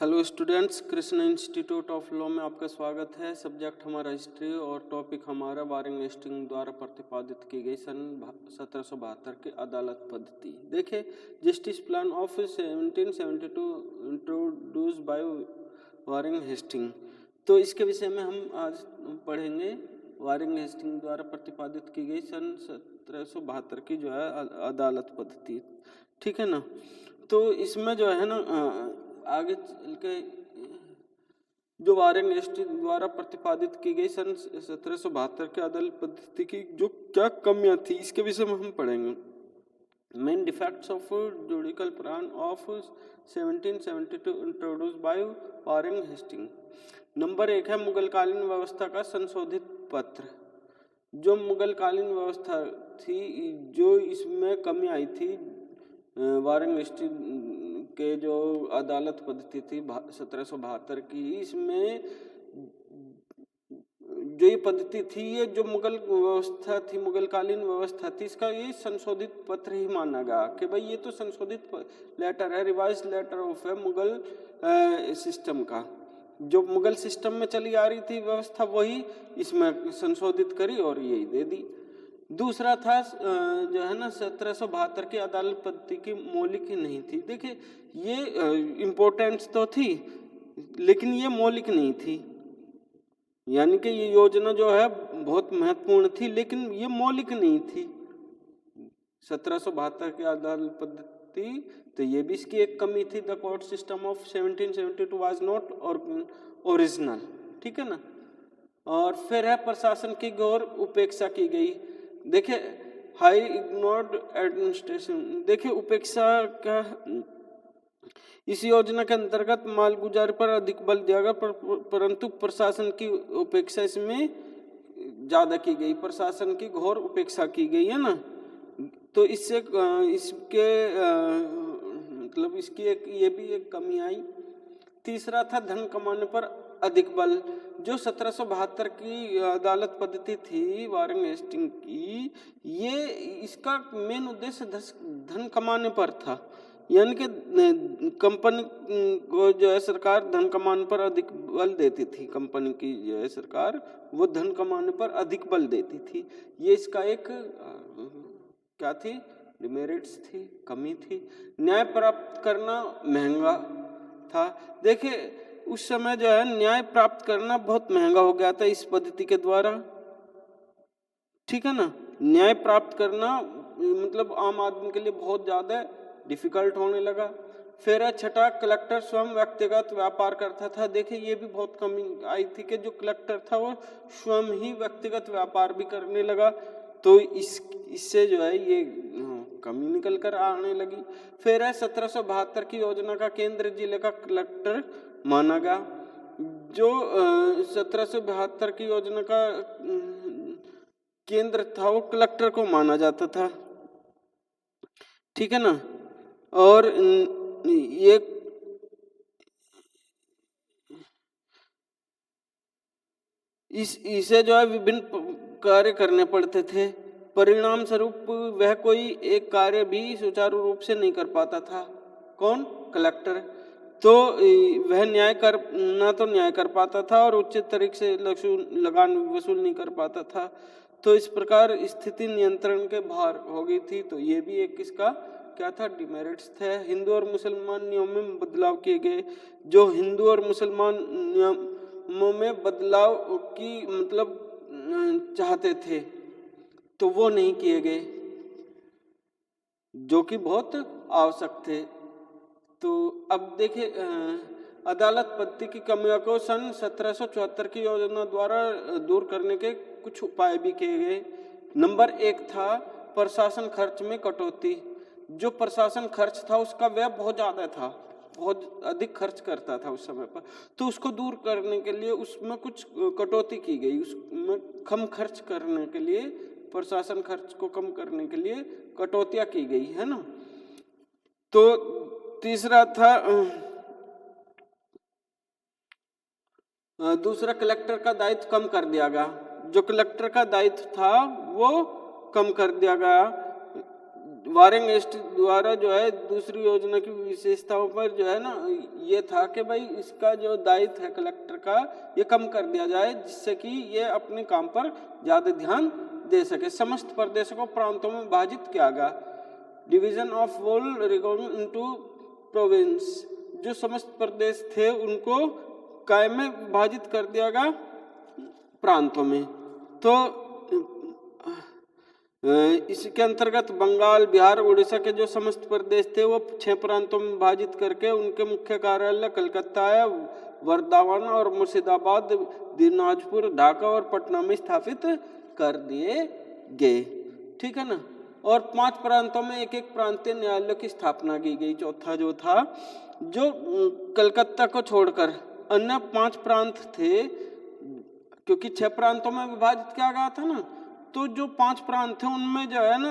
Hello students, Krishna institute of law में आपका स्वागत है। सब्जेक्ट हमारा हिस्ट्री और टॉपिक हमारा वारेन हेस्टिंग द्वारा प्रतिपादित की गई सन 1772 की अदालत पद्धति। देखिए, justice plan of 1772 introduce by Warren Hasting. तो इसके विषय में हम आज पढ़ेंगे। वारेन हेस्टिंग द्वारा प्रतिपादित की गई सन 1772 की जो है अदालत पद्धति, ठीक है ना। तो इसमें जो है ना आगे चल के जो वारेन हेस्टिंग द्वारा प्रतिपादित की गई सन 1772 के अदालत पद्धति की जो क्या कमियां थी, इसके विषय में हम पढ़ेंगे। Main defects of judicial plan of 1772 introduce by Warren Hasting. Number 1 है मुगलकालीन व्यवस्था का संशोधित पत्र। जो मुगलकालीन व्यवस्था थी, जो इसमें कमी आई थी वारेन हेस्टिंग के जो अदालत पद्धति थी 1772 की, इसमें जो ये पद्धति थी, ये जो मुगल व्यवस्था थी, मुगलकालीन व्यवस्था थी, इसका ये संशोधित पत्र ही माना गया कि भाई ये तो संशोधित लेटर है, रिवाइज लेटर ऑफ है मुगल सिस्टम का। जो मुगल सिस्टम में चली आ रही थी व्यवस्था, वही इसमें संशोधित करी और यही दे दी। दूसरा था जो है ना 1772 की अदालत पद्धति की मौलिक ही नहीं थी। देखिए, ये इम्पोर्टेंस तो थी, लेकिन ये मौलिक नहीं थी। यानी कि ये योजना जो है बहुत महत्वपूर्ण थी, लेकिन ये मौलिक नहीं थी 1772 की अदालत पद्धति। तो ये भी इसकी एक कमी थी। The court system of 1772 was not original, ठीक है ना। और फिर है प्रशासन की घोर उपेक्षा की गई। देखिए, हाई इग्नोर्ड एडमिनिस्ट्रेशन। देखिए, उपेक्षा का इस योजना के अंतर्गत मालगुजारी पर अधिक बल दिया गया, परंतु प्रशासन की उपेक्षा इसमें ज्यादा की गई। प्रशासन की घोर उपेक्षा की गई है ना। तो इससे इसके मतलब इसकी एक ये भी एक कमी आई। तीसरा था धन कमाने पर अधिक बल। जो 1772 की अदालत पद्धति थी वारेन हेस्टिंग की, ये इसका मेन उद्देश्य धन कमाने पर था। यानी कि कंपनी को जो है सरकार धन कमाने पर अधिक बल देती थी। कंपनी की जो है सरकार, वो धन कमाने पर अधिक बल देती थी। ये इसका एक क्या थी, डिमेरिट्स थी, कमी थी। न्याय प्राप्त करना महंगा था। देखिए, उस समय जो है न्याय प्राप्त करना बहुत महंगा हो गया था इस पद्धति के द्वारा, ठीक है ना। न्याय प्राप्त करना मतलब आम आदमी के लिए बहुत ज्यादा डिफिकल्ट होने लगा। फिर छठा, कलेक्टर स्वयं व्यक्तिगत व्यापार करता था। देखिए, ये भी बहुत कमी आई थी कि जो कलेक्टर था वो स्वयं ही व्यक्तिगत व्यापार भी करने लगा। तो इससे जो है ये कमी निकल कर आने लगी। फिर है 1772 की योजना का केंद्र जिले का कलेक्टर माना गया। जो 1772 की योजना का केंद्र था वो कलेक्टर को माना जाता था, ठीक है ना। और ये इसे जो है विभिन्न कार्य करने पड़ते थे। परिणाम स्वरूप वह कोई एक कार्य भी सुचारू रूप से नहीं कर पाता था। कौन? कलेक्टर। तो वह न्याय कर पाता था और उचित तरीके से लगान वसूल नहीं कर पाता था। तो इस प्रकार स्थिति नियंत्रण के बाहर हो गई थी। तो ये भी एक इसका क्या था, डिमेरिट्स थे। हिंदू और मुसलमान नियमों में बदलाव किए गए। जो हिंदू और मुसलमान नियमों में बदलाव की मतलब चाहते थे, तो वो नहीं किए गए, जो कि बहुत आवश्यक थे। तो अब देखिए, अदालत पद्धति की कमियों को सन 1774 की योजना द्वारा दूर करने के कुछ उपाय भी किए गए। नंबर 1 था प्रशासन खर्च में कटौती। जो प्रशासन खर्च था उसका व्यय बहुत ज्यादा था, बहुत अधिक खर्च करता था उस समय पर। तो उसको दूर करने के लिए उसमें कुछ कटौती की गई। उसमें कम खर्च करने के लिए, प्रशासन खर्च को कम करने के लिए कटौतियां की गई, है ना। तो तीसरा था दूसरा, कलेक्टर का दायित्व कम कर दिया गया। जो कलेक्टर का दायित्व था वो कम कर दिया गया। वारेंगेस्ट द्वारा जो है दूसरी योजना की विशेषताओं पर जो है ना ये था कि भाई इसका जो दायित्व है कलेक्टर का ये कम कर दिया जाए, जिससे कि ये अपने काम पर ज़्यादा ध्यान दे सके। समस्त प्रदेशों को प्रांतों में विभाजित किया गया। Division of whole record into province, जो समस्त प्रदेश थे उनको काय में विभाजित कर दिया गया, प्रांतों में। तो इसके अंतर्गत बंगाल, बिहार, उड़ीसा के जो समस्त प्रदेश थे वो 6 प्रांतों में विभाजित करके उनके मुख्य कार्यालय कलकत्ता, वृंदावन और मुर्शिदाबाद, दिनाजपुर, ढाका और पटना में स्थापित कर दिए गए। ठीक है ना। और 5 प्रांतों में एक एक प्रांतीय न्यायालय की स्थापना की गई। चौथा जो था, जो कलकत्ता को छोड़कर अन्य 5 प्रांत थे, क्योंकि 6 प्रांतों में विभाजित किया गया था ना, तो जो 5 प्रांत थे उनमें जो है ना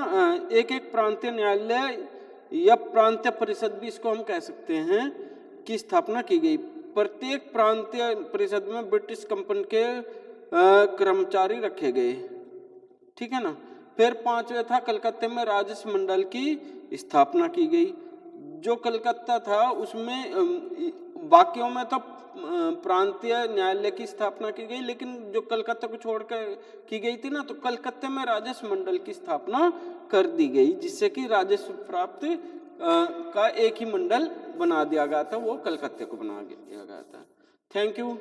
एक एक प्रांतीय न्यायालय या प्रांतीय परिषद भी इसको हम कह सकते हैं की स्थापना की गई। प्रत्येक प्रांतीय परिषद में ब्रिटिश कंपनी के कर्मचारी रखे गए। ठीक है ना। फिर 5वें था, कलकत्ते में राजस्व मंडल की स्थापना की गई। जो कलकत्ता था उसमें बाकियों में तो प्रांतीय न्यायालय की स्थापना की गई, लेकिन जो कलकत्ता को छोड़कर की गई थी ना, तो कलकत्ते में राजस्व मंडल की स्थापना कर दी गई, जिससे कि राजस्व प्राप्त का एक ही मंडल बना दिया गया था, वो कलकत्ते को बना दिया गया था। Thank you.